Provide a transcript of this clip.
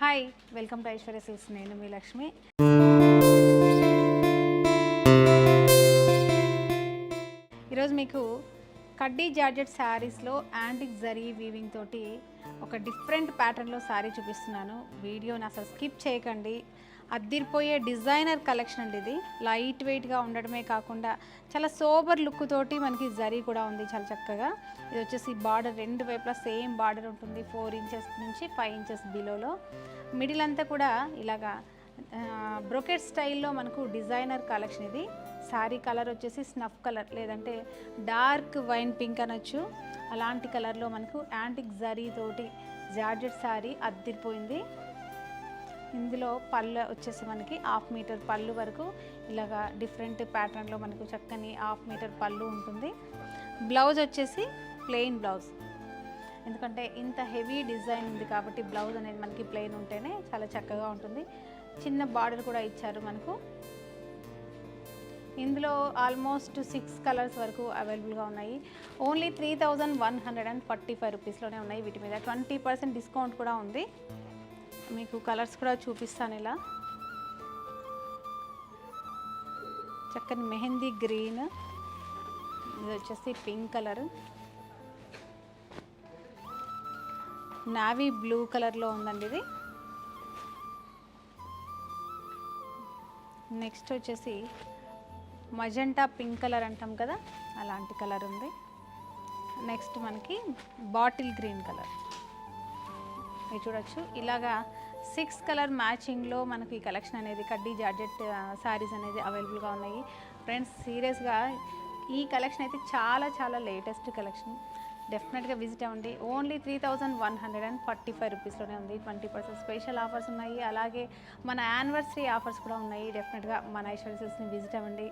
Hi welcome to Aishwarya silks. నేను మీ లక్ష్మి. ఈరోజు మీకు కడ్డీ జార్జెట్ శారీస్లో యాంటిక్ జరీ వీవింగ్ తోటి ఒక డిఫరెంట్ ప్యాటర్న్లో శారీ చూపిస్తున్నాను. వీడియోని అసలు స్కిప్ చేయకండి. అద్దిరిపోయే డిజైనర్ కలెక్షన్ అండి. ఇది లైట్ వెయిట్గా ఉండడమే కాకుండా చాలా సోబర్ లుక్ తోటి మనకి జరీ కూడా ఉంది చాలా చక్కగా. ఇది వచ్చేసి బార్డర్ రెండు వైపులా సేమ్ బార్డర్ ఉంటుంది. 4 ఇంచెస్ నుంచి 5 ఇంచెస్ బిలోలో మిడిల్ అంతా కూడా ఇలాగా బ్రొకెట్ స్టైల్లో మనకు డిజైనర్ కలెక్షన్. ఇది శారీ కలర్ వచ్చేసి స్నఫ్ కలర్ లేదంటే డార్క్ వైన్ పింక్ అనొచ్చు. అలాంటి కలర్లో మనకు యాంటిక్ జరీ తోటి జార్జెట్ శారీ అద్దిరిపోయింది. ఇందులో పళ్ళు వచ్చేసి మనకి 1/2 మీటర్ పళ్ళు వరకు ఇలాగా డిఫరెంట్ ప్యాటర్న్లో మనకు చక్కని 1/2 మీటర్ పళ్ళు ఉంటుంది. బ్లౌజ్ వచ్చేసి ప్లెయిన్ బ్లౌజ్, ఎందుకంటే ఇంత హెవీ డిజైన్ ఉంది కాబట్టి బ్లౌజ్ అనేది మనకి ప్లెయిన్ ఉంటేనే చాలా చక్కగా ఉంటుంది. చిన్న బార్డర్ కూడా ఇచ్చారు మనకు. ఇందులో ఆల్మోస్ట్ 6 కలర్స్ వరకు అవైలబుల్గా ఉన్నాయి. ఓన్లీ 3145 రూపీస్లోనే ఉన్నాయి. వీటి మీద 20% డిస్కౌంట్ కూడా ఉంది. మీకు కలర్స్ కూడా చూపిస్తాను. ఇలా చక్కని మెహందీ గ్రీన్, ఇది వచ్చేసి పింక్ కలర్, నావీ బ్లూ కలర్లో ఉందండి ఇది. నెక్స్ట్ వచ్చేసి మజెంటా పింక్ కలర్ అంటాం కదా, అలాంటి కలర్ ఉంది. నెక్స్ట్ మనకి బాటిల్ గ్రీన్ కలర్, మీరు చూడొచ్చు. ఇలాగా 6 కలర్ మ్యాచింగ్లో మనకి ఈ కలెక్షన్ అనేది కడ్డీ జార్జెట్ శారీస్ అనేది అవైలబుల్గా ఉన్నాయి. ఫ్రెండ్స్ సీరియస్గా ఈ కలెక్షన్ అయితే చాలా చాలా లేటెస్ట్ కలెక్షన్. డెఫినెట్గా విజిట్ అవ్వండి. ఓన్లీ 3145 రూపీస్లోనే ఉంది. 20% స్పెషల్ ఆఫర్స్ ఉన్నాయి. అలాగే మన యానివర్సరీ ఆఫర్స్ కూడా ఉన్నాయి. డెఫినెట్గా మన ఐశ్వర్య సిల్క్స్ని విజిట్ అవ్వండి.